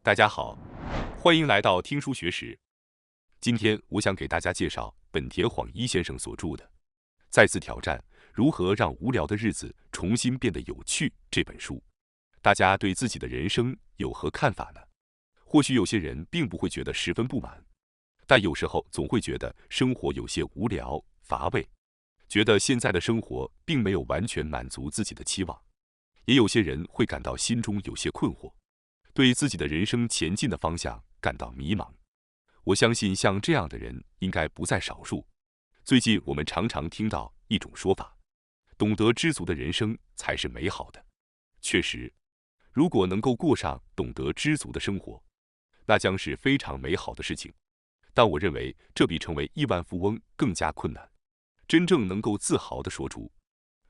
大家好，欢迎来到听书学史。今天我想给大家介绍本田晃一先生所著的《再次挑战：如何让无聊的日子重新变得有趣》这本书。大家对自己的人生有何看法呢？或许有些人并不会觉得十分不满，但有时候总会觉得生活有些无聊乏味，觉得现在的生活并没有完全满足自己的期望。也有些人会感到心中有些困惑，对自己的人生前进的方向感到迷茫。我相信像这样的人应该不在少数。最近我们常常听到一种说法，懂得知足的人生才是美好的。确实，如果能够过上懂得知足的生活，那将是非常美好的事情。但我认为这比成为亿万富翁更加困难。真正能够自豪地说出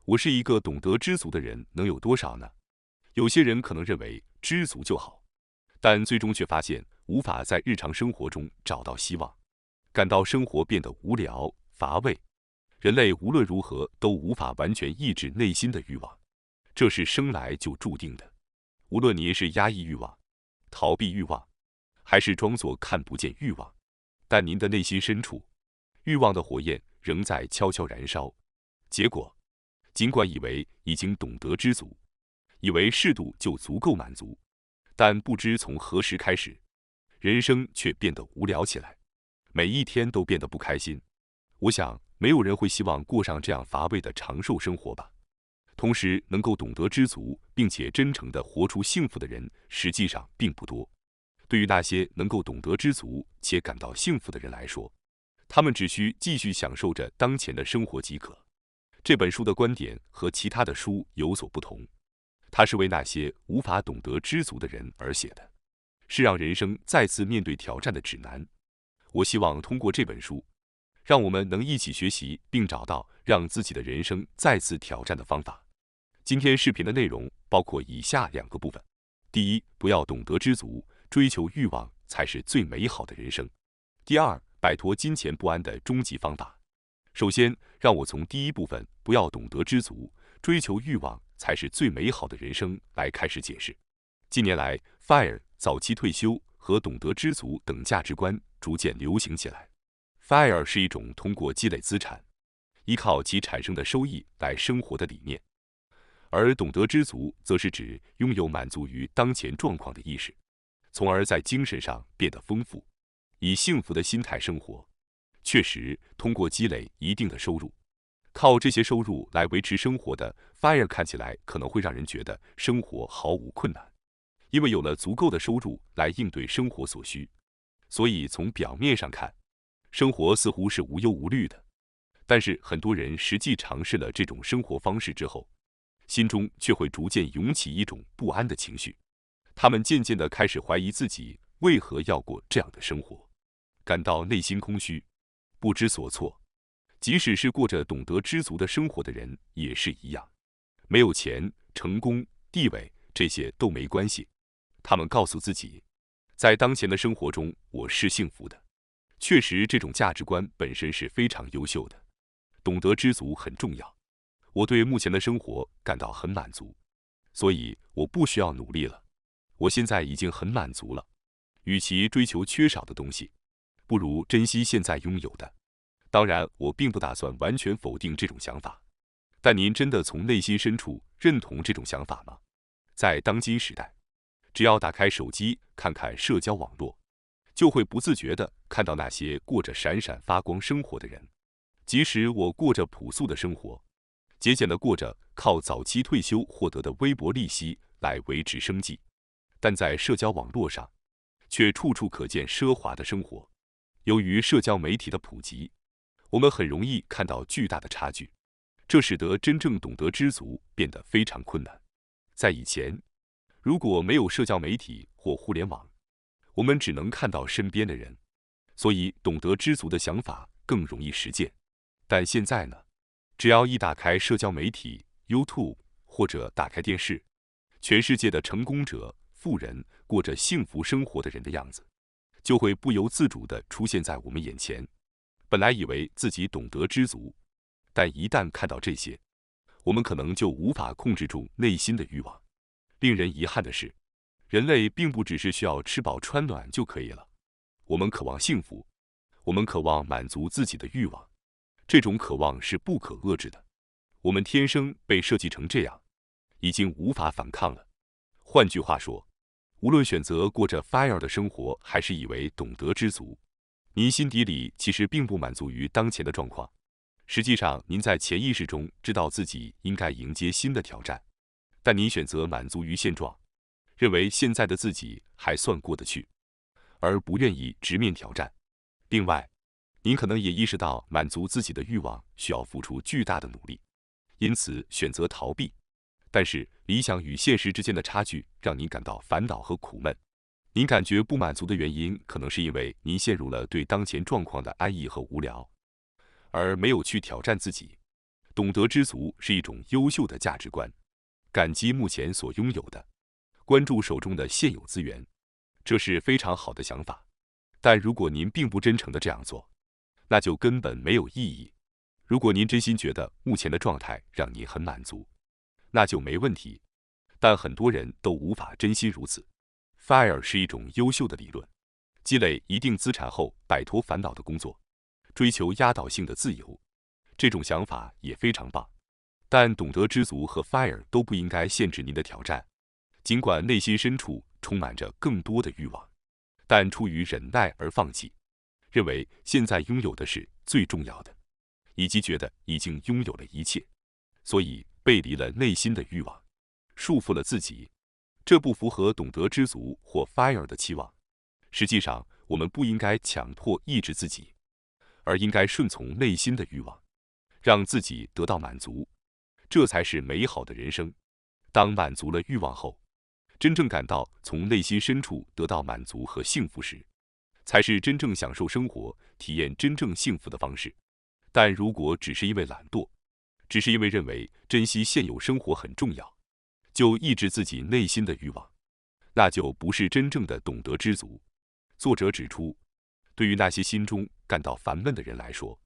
我是一个懂得知足的人，能有多少呢？有些人可能认为知足就好，但最终却发现无法在日常生活中找到希望，感到生活变得无聊乏味。人类无论如何都无法完全抑制内心的欲望，这是生来就注定的。无论你是压抑欲望、逃避欲望，还是装作看不见欲望，但您的内心深处，欲望的火焰仍在悄悄燃烧。结果，尽管以为已经懂得知足，以为适度就足够满足，但不知从何时开始，人生却变得无聊起来，每一天都变得不开心。我想，没有人会希望过上这样乏味的长寿生活吧。同时，能够懂得知足，并且真诚地活出幸福的人，实际上并不多。对于那些能够懂得知足且感到幸福的人来说，他们只需继续享受着当前的生活即可。这本书的观点和其他的书有所不同，它是为那些无法懂得知足的人而写的，是让人生再次面对挑战的指南。我希望通过这本书，让我们能一起学习并找到让自己的人生再次挑战的方法。今天视频的内容包括以下2个部分：第一，不要懂得知足，追求欲望才是最美好的人生；第二，摆脱金钱不安的终极方法。首先，让我从第一部分不要懂得知足，追求欲望才是最美好的人生来开始解释。近年来 ，FIRE 早期退休和懂得知足等价值观逐渐流行起来。FIRE 是一种通过积累资产，依靠其产生的收益来生活的理念，而懂得知足则是指拥有满足于当前状况的意识，从而在精神上变得丰富，以幸福的心态生活。确实，通过积累一定的收入，靠这些收入来维持生活的 FIRE 看起来可能会让人觉得生活毫无困难，因为有了足够的收入来应对生活所需，所以从表面上看，生活似乎是无忧无虑的。但是很多人实际尝试了这种生活方式之后，心中却会逐渐涌起一种不安的情绪，他们渐渐地开始怀疑自己为何要过这样的生活，感到内心空虚，不知所措。即使是过着懂得知足的生活的人也是一样，没有钱、成功、地位，这些都没关系。他们告诉自己，在当前的生活中我是幸福的。确实，这种价值观本身是非常优秀的。懂得知足很重要。我对目前的生活感到很满足，所以我不需要努力了。我现在已经很满足了。与其追求缺少的东西，不如珍惜现在拥有的。当然，我并不打算完全否定这种想法，但您真的从内心深处认同这种想法吗？在当今时代，只要打开手机看看社交网络，就会不自觉地看到那些过着闪闪发光生活的人。即使我过着朴素的生活，节俭地过着靠早期退休获得的微薄利息来维持生计，但在社交网络上，却处处可见奢华的生活。由于社交媒体的普及，我们很容易看到巨大的差距，这使得真正懂得知足变得非常困难。在以前，如果没有社交媒体或互联网，我们只能看到身边的人，所以懂得知足的想法更容易实践。但现在呢，只要一打开社交媒体、YouTube 或者打开电视，全世界的成功者、富人过着幸福生活的人的样子，就会不由自主地出现在我们眼前。本来以为自己懂得知足，但一旦看到这些，我们可能就无法控制住内心的欲望。令人遗憾的是，人类并不只是需要吃饱穿暖就可以了，我们渴望幸福，我们渴望满足自己的欲望，这种渴望是不可遏制的。我们天生被设计成这样，已经无法反抗了。换句话说，无论选择过着 FIRE 的生活，还是以为懂得知足，您心底里其实并不满足于当前的状况。实际上，您在潜意识中知道自己应该迎接新的挑战，但您选择满足于现状，认为现在的自己还算过得去，而不愿意直面挑战。另外，您可能也意识到满足自己的欲望需要付出巨大的努力，因此选择逃避。但是，理想与现实之间的差距让您感到烦恼和苦闷。您感觉不满足的原因，可能是因为您陷入了对当前状况的安逸和无聊，而没有去挑战自己。懂得知足是一种优秀的价值观，感激目前所拥有的，关注手中的现有资源，这是非常好的想法。但如果您并不真诚地这样做，那就根本没有意义。如果您真心觉得目前的状态让您很满足，那就没问题。但很多人都无法真心如此。FIRE 是一种优秀的理论，积累一定资产后摆脱烦恼的工作，追求压倒性的自由，这种想法也非常棒。但懂得知足和 FIRE 都不应该限制您的挑战。尽管内心深处充满着更多的欲望，但出于忍耐而放弃，认为现在拥有的是最重要的，以及觉得已经拥有了一切，所以背离了内心的欲望，束缚了自己。这不符合懂得知足或 FIRE 的期望。实际上，我们不应该强迫抑制自己，而应该顺从内心的欲望，让自己得到满足，这才是美好的人生。当满足了欲望后，真正感到从内心深处得到满足和幸福时，才是真正享受生活、体验真正幸福的方式。但如果只是因为懒惰，只是因为认为珍惜现有生活很重要，就抑制自己内心的欲望，那就不是真正的懂得知足。作者指出，对于那些心中感到烦闷的人来说，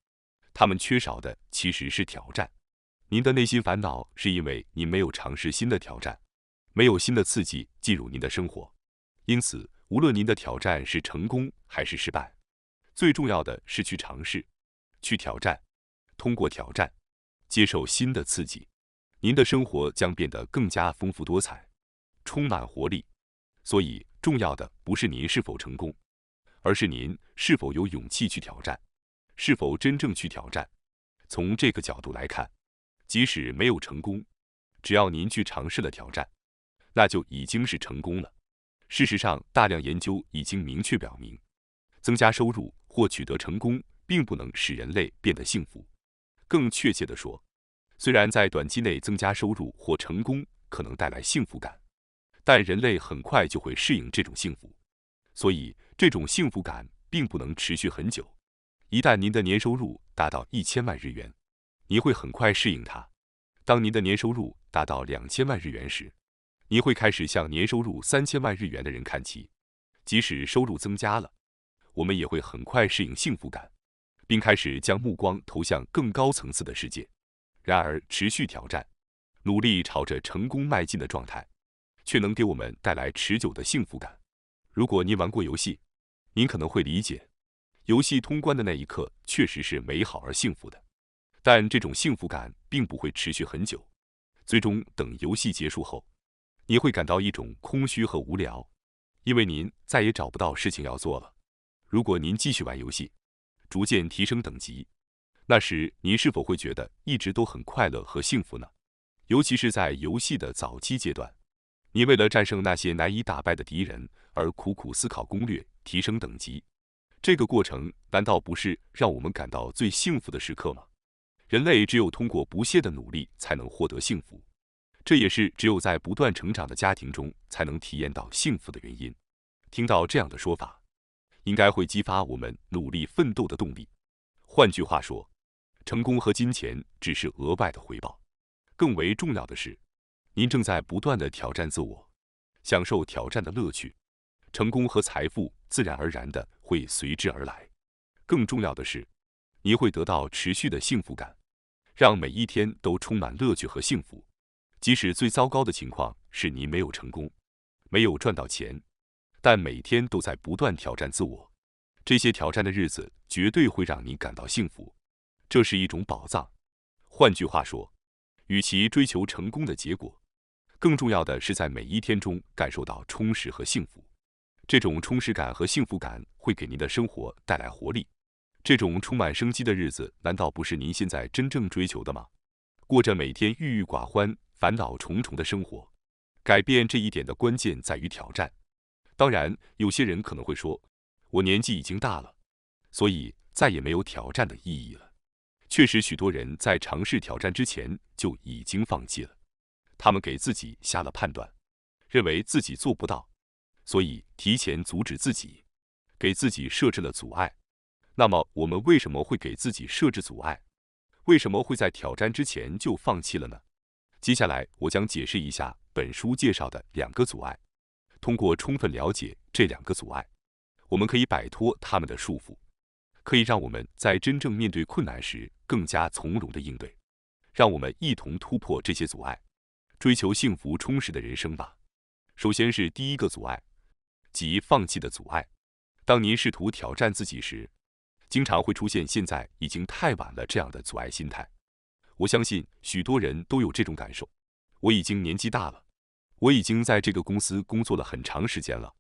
他们缺少的其实是挑战。您的内心烦恼是因为您没有尝试新的挑战，没有新的刺激进入您的生活。因此，无论您的挑战是成功还是失败，最重要的是去尝试，去挑战，通过挑战，接受新的刺激，您的生活将变得更加丰富多彩，充满活力。所以，重要的不是您是否成功，而是您是否有勇气去挑战，是否真正去挑战。从这个角度来看，即使没有成功，只要您去尝试了挑战，那就已经是成功了。事实上，大量研究已经明确表明，增加收入或取得成功并不能使人类变得幸福。更确切地说，虽然在短期内增加收入或成功可能带来幸福感，但人类很快就会适应这种幸福，所以这种幸福感并不能持续很久。一旦您的年收入达到1000万日元，你会很快适应它。当您的年收入达到2000万日元时，你会开始向年收入3000万日元的人看齐。即使收入增加了，我们也会很快适应幸福感，并开始将目光投向更高层次的世界。然而，持续挑战，努力朝着成功迈进的状态，却能给我们带来持久的幸福感。如果您玩过游戏，您可能会理解，游戏通关的那一刻确实是美好而幸福的，但这种幸福感并不会持续很久。最终，等游戏结束后，你会感到一种空虚和无聊，因为您再也找不到事情要做了。如果您继续玩游戏，逐渐提升等级，那时您是否会觉得一直都很快乐和幸福呢？尤其是在游戏的早期阶段，你为了战胜那些难以打败的敌人而苦苦思考攻略，提升等级。这个过程难道不是让我们感到最幸福的时刻吗？人类只有通过不懈的努力才能获得幸福，这也是只有在不断成长的家庭中才能体验到幸福的原因。听到这样的说法，应该会激发我们努力奋斗的动力。换句话说，成功和金钱只是额外的回报，更为重要的是，您正在不断地挑战自我，享受挑战的乐趣，成功和财富自然而然地会随之而来。更重要的是，你会得到持续的幸福感，让每一天都充满乐趣和幸福。即使最糟糕的情况是您没有成功，没有赚到钱，但每天都在不断挑战自我。这些挑战的日子绝对会让你感到幸福，这是一种宝藏。换句话说，与其追求成功的结果，更重要的是在每一天中感受到充实和幸福。这种充实感和幸福感会给您的生活带来活力。这种充满生机的日子，难道不是您现在真正追求的吗？过着每天郁郁寡欢、烦恼重重的生活，改变这一点的关键在于挑战。当然，有些人可能会说，我年纪已经大了，所以再也没有挑战的意义了。确实，许多人在尝试挑战之前就已经放弃了，他们给自己下了判断，认为自己做不到，所以提前阻止自己，给自己设置了阻碍。那么，我们为什么会给自己设置阻碍？为什么会在挑战之前就放弃了呢？接下来，我将解释一下本书介绍的2个阻碍。通过充分了解这2个阻碍，我们可以摆脱他们的束缚，可以让我们在真正面对困难时更加从容地应对。让我们一同突破这些阻碍，追求幸福充实的人生吧。首先是第一个阻碍，即放弃的阻碍。当您试图挑战自己时，经常会出现现在已经太晚了这样的阻碍心态。我相信许多人都有这种感受。我已经年纪大了，我已经在这个公司工作了很长时间了，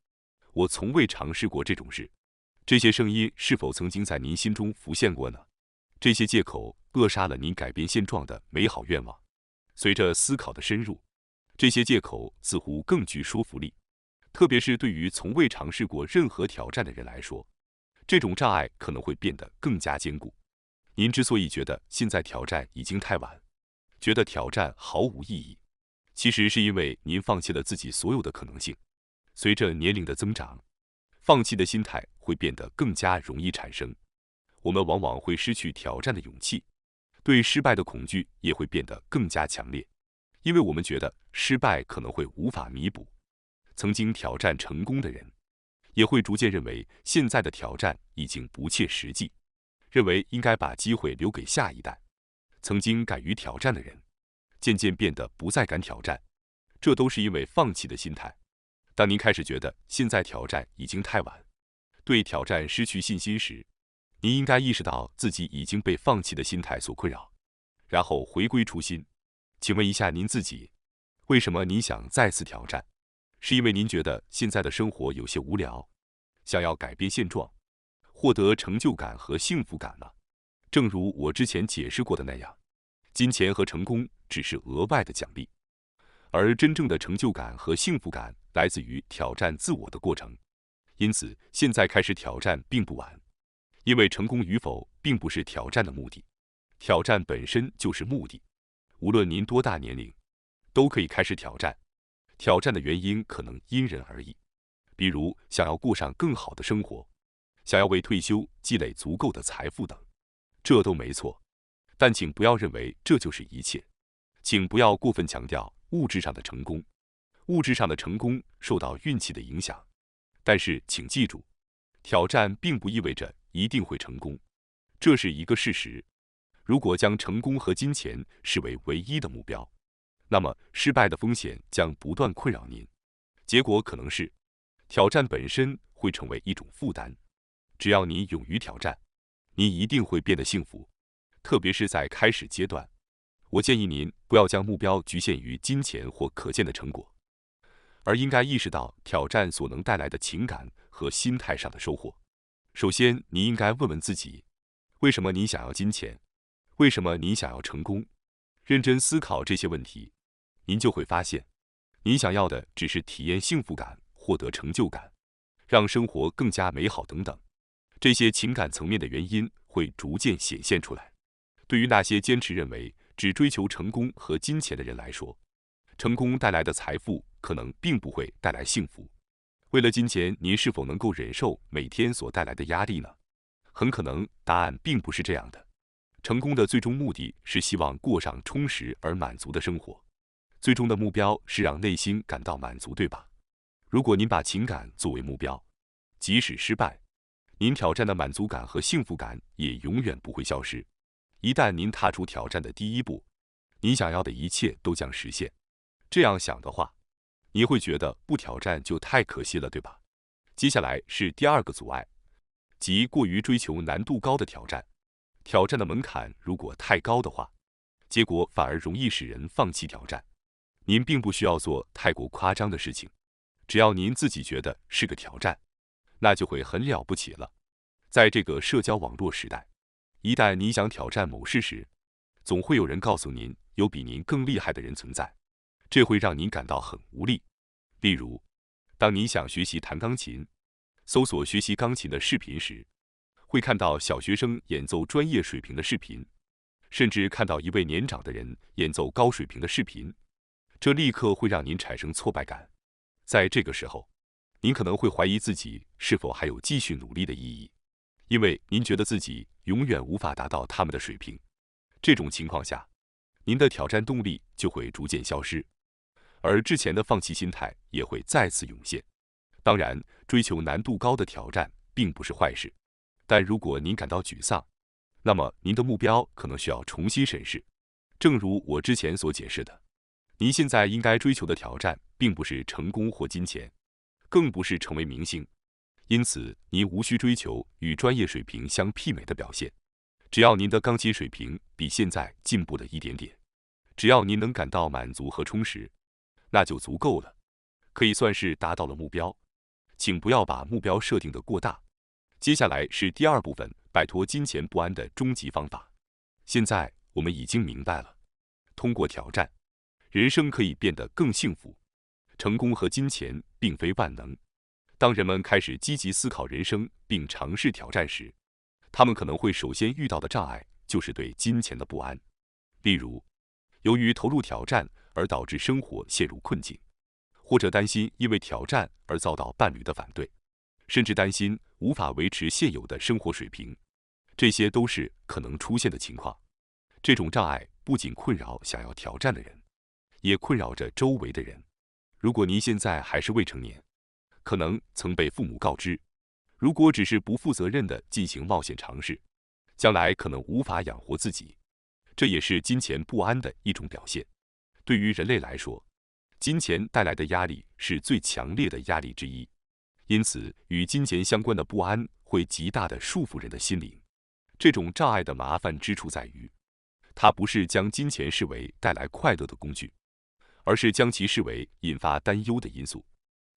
我从未尝试过这种事。这些声音是否曾经在您心中浮现过呢？这些借口扼杀了您改变现状的美好愿望。随着思考的深入，这些借口似乎更具说服力，特别是对于从未尝试过任何挑战的人来说，这种障碍可能会变得更加坚固。您之所以觉得现在挑战已经太晚，觉得挑战毫无意义，其实是因为您放弃了自己所有的可能性。随着年龄的增长，放弃的心态会变得更加容易产生。我们往往会失去挑战的勇气，对失败的恐惧也会变得更加强烈，因为我们觉得失败可能会无法弥补。曾经挑战成功的人，也会逐渐认为现在的挑战已经不切实际，认为应该把机会留给下一代。曾经敢于挑战的人，渐渐变得不再敢挑战，这都是因为放弃的心态。当您开始觉得现在挑战已经太晚，对挑战失去信心时，您应该意识到自己已经被放弃的心态所困扰，然后回归初心。请问一下您自己，为什么您想再次挑战？是因为您觉得现在的生活有些无聊，想要改变现状，获得成就感和幸福感吗？正如我之前解释过的那样，金钱和成功只是额外的奖励，而真正的成就感和幸福感来自于挑战自我的过程。因此，现在开始挑战并不晚，因为成功与否并不是挑战的目的，挑战本身就是目的。无论您多大年龄，都可以开始挑战。挑战的原因可能因人而异，比如想要过上更好的生活，想要为退休积累足够的财富等，这都没错。但请不要认为这就是一切，请不要过分强调物质上的成功。物质上的成功受到运气的影响，但是请记住，挑战并不意味着一定会成功，这是一个事实。如果将成功和金钱视为唯一的目标，那么失败的风险将不断困扰您，结果可能是挑战本身会成为一种负担。只要你勇于挑战，你一定会变得幸福，特别是在开始阶段。我建议您不要将目标局限于金钱或可见的成果，而应该意识到挑战所能带来的情感和心态上的收获。首先，你应该问问自己，为什么你想要金钱？为什么你想要成功？认真思考这些问题，您就会发现，你想要的只是体验幸福感、获得成就感、让生活更加美好等等。这些情感层面的原因会逐渐显现出来。对于那些坚持认为只追求成功和金钱的人来说，成功带来的财富可能并不会带来幸福。为了金钱，您是否能够忍受每天所带来的压力呢？很可能答案并不是这样的。成功的最终目的是希望过上充实而满足的生活，最终的目标是让内心感到满足，对吧？如果您把情感作为目标，即使失败，您挑战的满足感和幸福感也永远不会消失。一旦您踏出挑战的第一步，您想要的一切都将实现。这样想的话，你会觉得不挑战就太可惜了，对吧？接下来是第二个阻碍，即过于追求难度高的挑战。挑战的门槛如果太高的话，结果反而容易使人放弃挑战。您并不需要做太过夸张的事情，只要您自己觉得是个挑战，那就会很了不起了。在这个社交网络时代，一旦你想挑战某事时，总会有人告诉您有比您更厉害的人存在，这会让您感到很无力。例如，当你想学习弹钢琴，搜索学习钢琴的视频时，会看到小学生演奏专业水平的视频，甚至看到一位年长的人演奏高水平的视频，这立刻会让您产生挫败感。在这个时候，您可能会怀疑自己是否还有继续努力的意义，因为您觉得自己永远无法达到他们的水平。这种情况下，您的挑战动力就会逐渐消失，而之前的放弃心态也会再次涌现。当然，追求难度高的挑战并不是坏事，但如果您感到沮丧，那么您的目标可能需要重新审视。正如我之前所解释的，您现在应该追求的挑战并不是成功或金钱，更不是成为明星。因此，您无需追求与专业水平相媲美的表现，只要您的钢琴水平比现在进步了一点点，只要您能感到满足和充实，那就足够了，可以算是达到了目标。请不要把目标设定得过大。接下来是第二部分，摆脱金钱不安的终极方法。现在我们已经明白了，通过挑战，人生可以变得更幸福。成功和金钱并非万能。当人们开始积极思考人生并尝试挑战时，他们可能会首先遇到的障碍就是对金钱的不安。例如，由于投入挑战而导致生活陷入困境，或者担心因为挑战而遭到伴侣的反对，甚至担心无法维持现有的生活水平，这些都是可能出现的情况。这种障碍不仅困扰想要挑战的人，也困扰着周围的人。如果您现在还是未成年，可能曾被父母告知，如果只是不负责任地进行冒险尝试，将来可能无法养活自己。这也是金钱不安的一种表现。对于人类来说，金钱带来的压力是最强烈的压力之一，因此与金钱相关的不安会极大地束缚人的心灵。这种障碍的麻烦之处在于，它不是将金钱视为带来快乐的工具，而是将其视为引发担忧的因素，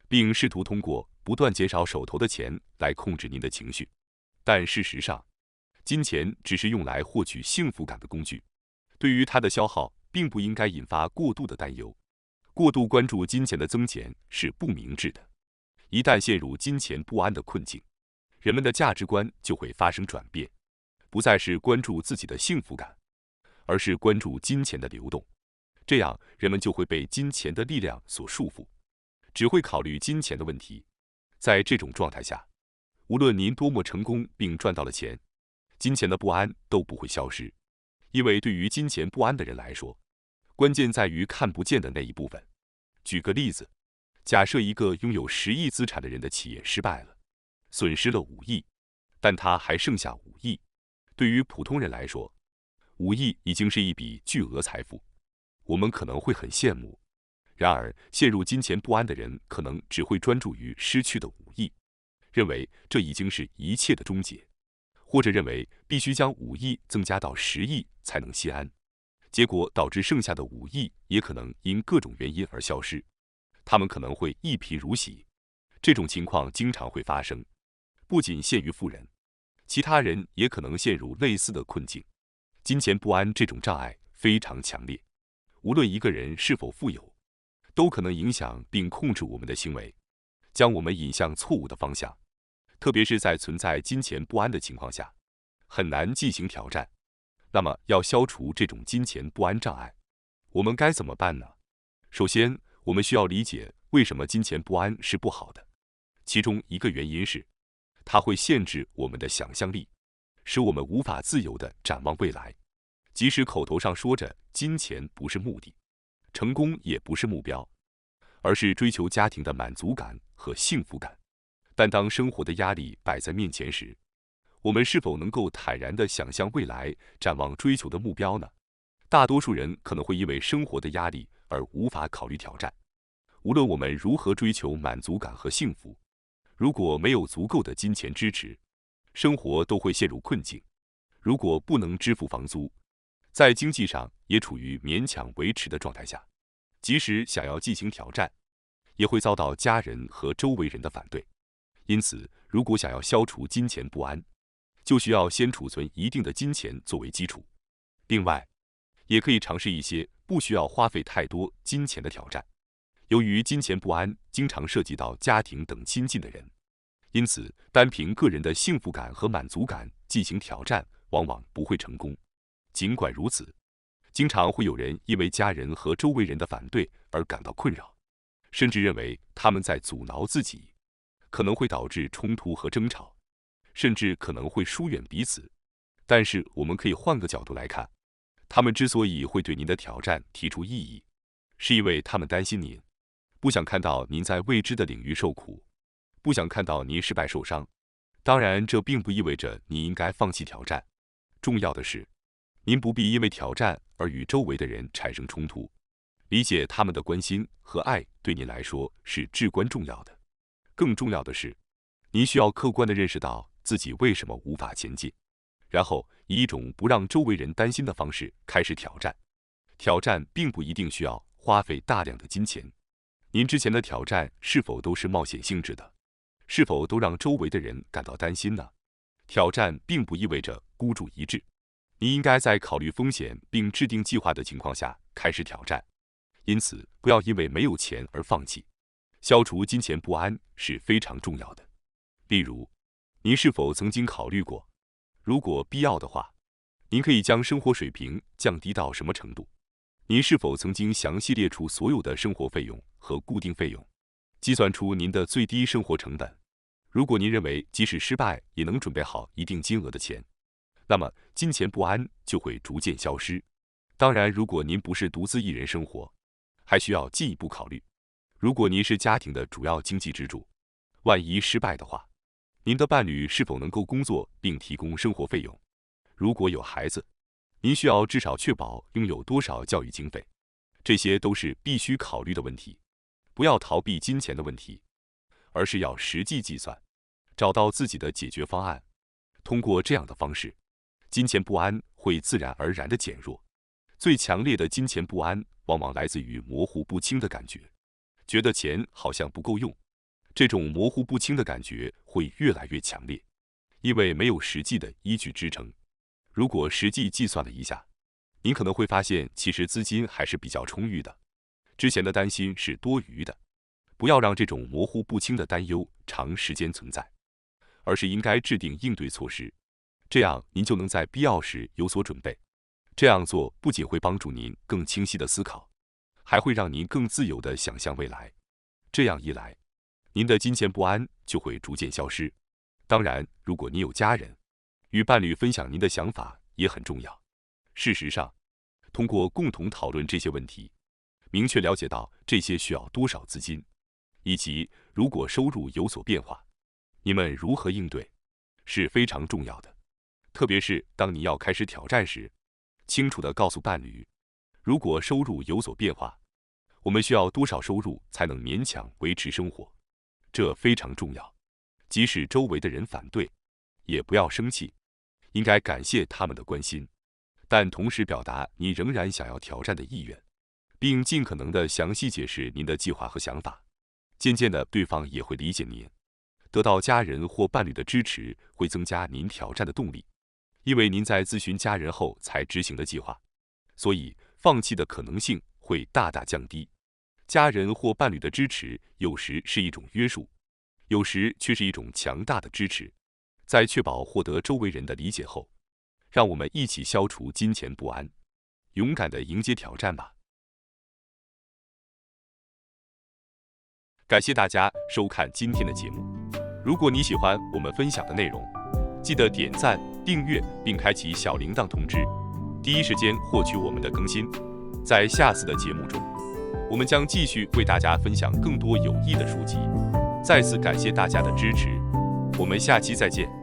并试图通过不断减少手头的钱来控制您的情绪。但事实上，金钱只是用来获取幸福感的工具，对于它的消耗并不应该引发过度的担忧。过度关注金钱的增减是不明智的。一旦陷入金钱不安的困境，人们的价值观就会发生转变，不再是关注自己的幸福感，而是关注金钱的流动。这样，人们就会被金钱的力量所束缚，只会考虑金钱的问题。在这种状态下，无论您多么成功并赚到了钱，金钱的不安都不会消失。因为对于金钱不安的人来说，关键在于看不见的那一部分。举个例子，假设一个拥有10亿资产的人的企业失败了，损失了5亿，但他还剩下5亿。对于普通人来说，5亿已经是一笔巨额财富，我们可能会很羡慕。然而，陷入金钱不安的人可能只会专注于失去的5亿，认为这已经是一切的终结，或者认为必须将5亿增加到10亿才能心安。结果导致剩下的5亿也可能因各种原因而消失，他们可能会一贫如洗。这种情况经常会发生，不仅限于富人，其他人也可能陷入类似的困境。金钱不安这种障碍非常强烈，无论一个人是否富有，都可能影响并控制我们的行为，将我们引向错误的方向。特别是在存在金钱不安的情况下，很难进行挑战。那么，要消除这种金钱不安障碍，我们该怎么办呢？首先，我们需要理解为什么金钱不安是不好的。其中一个原因是，它会限制我们的想象力，使我们无法自由地展望未来。即使口头上说着金钱不是目的，成功也不是目标，而是追求家庭的满足感和幸福感，但当生活的压力摆在面前时，我们是否能够坦然地想象未来，展望追求的目标呢？大多数人可能会因为生活的压力而无法考虑挑战。无论我们如何追求满足感和幸福，如果没有足够的金钱支持，生活都会陷入困境。如果不能支付房租，在经济上也处于勉强维持的状态下，即使想要进行挑战，也会遭到家人和周围人的反对。因此，如果想要消除金钱不安，就需要先储存一定的金钱作为基础。另外，也可以尝试一些不需要花费太多金钱的挑战。由于金钱不安经常涉及到家庭等亲近的人，因此单凭个人的幸福感和满足感进行挑战，往往不会成功。尽管如此，经常会有人因为家人和周围人的反对而感到困扰，甚至认为他们在阻挠自己，可能会导致冲突和争吵，甚至可能会疏远彼此。但是我们可以换个角度来看，他们之所以会对您的挑战提出异议，是因为他们担心您，不想看到您在未知的领域受苦，不想看到您失败受伤。当然，这并不意味着你应该放弃挑战。重要的是，您不必因为挑战而与周围的人产生冲突。理解他们的关心和爱对您来说是至关重要的。更重要的是，您需要客观地认识到自己为什么无法前进，然后以一种不让周围人担心的方式开始挑战。挑战并不一定需要花费大量的金钱。您之前的挑战是否都是冒险性质的？是否都让周围的人感到担心呢？挑战并不意味着孤注一掷，你应该在考虑风险并制定计划的情况下开始挑战。因此，不要因为没有钱而放弃。消除金钱不安是非常重要的。例如，您是否曾经考虑过，如果必要的话，您可以将生活水平降低到什么程度？您是否曾经详细列出所有的生活费用和固定费用，计算出您的最低生活成本？如果您认为即使失败也能准备好一定金额的钱，那么金钱不安就会逐渐消失。当然，如果您不是独自一人生活，还需要进一步考虑。如果您是家庭的主要经济支柱，万一失败的话，您的伴侣是否能够工作并提供生活费用？如果有孩子，您需要至少确保拥有多少教育经费？这些都是必须考虑的问题。不要逃避金钱的问题，而是要实际计算，找到自己的解决方案。通过这样的方式，金钱不安会自然而然地减弱。最强烈的金钱不安往往来自于模糊不清的感觉，觉得钱好像不够用。这种模糊不清的感觉会越来越强烈，因为没有实际的依据支撑。如果实际计算了一下，您可能会发现其实资金还是比较充裕的，之前的担心是多余的。不要让这种模糊不清的担忧长时间存在，而是应该制定应对措施，这样您就能在必要时有所准备。这样做不仅会帮助您更清晰地思考，还会让您更自由地想象未来。这样一来，您的金钱不安就会逐渐消失。当然，如果您有家人，与伴侣分享您的想法也很重要。事实上，通过共同讨论这些问题，明确了解到这些需要多少资金，以及如果收入有所变化，你们如何应对，是非常重要的。特别是当你要开始挑战时，清楚地告诉伴侣，如果收入有所变化，我们需要多少收入才能勉强维持生活，这非常重要。即使周围的人反对，也不要生气，应该感谢他们的关心，但同时表达你仍然想要挑战的意愿，并尽可能地详细解释您的计划和想法。渐渐的，对方也会理解您。得到家人或伴侣的支持会增加您挑战的动力，因为您在咨询家人后才执行的计划，所以放弃的可能性会大大降低。家人或伴侣的支持有时是一种约束，有时却是一种强大的支持。在确保获得周围人的理解后，让我们一起消除金钱不安，勇敢地迎接挑战吧。感谢大家收看今天的节目。如果你喜欢我们分享的内容，记得点赞、订阅并开启小铃铛通知，第一时间获取我们的更新。在下次的节目中，我们将继续为大家分享更多有益的书籍。再次感谢大家的支持，我们下期再见。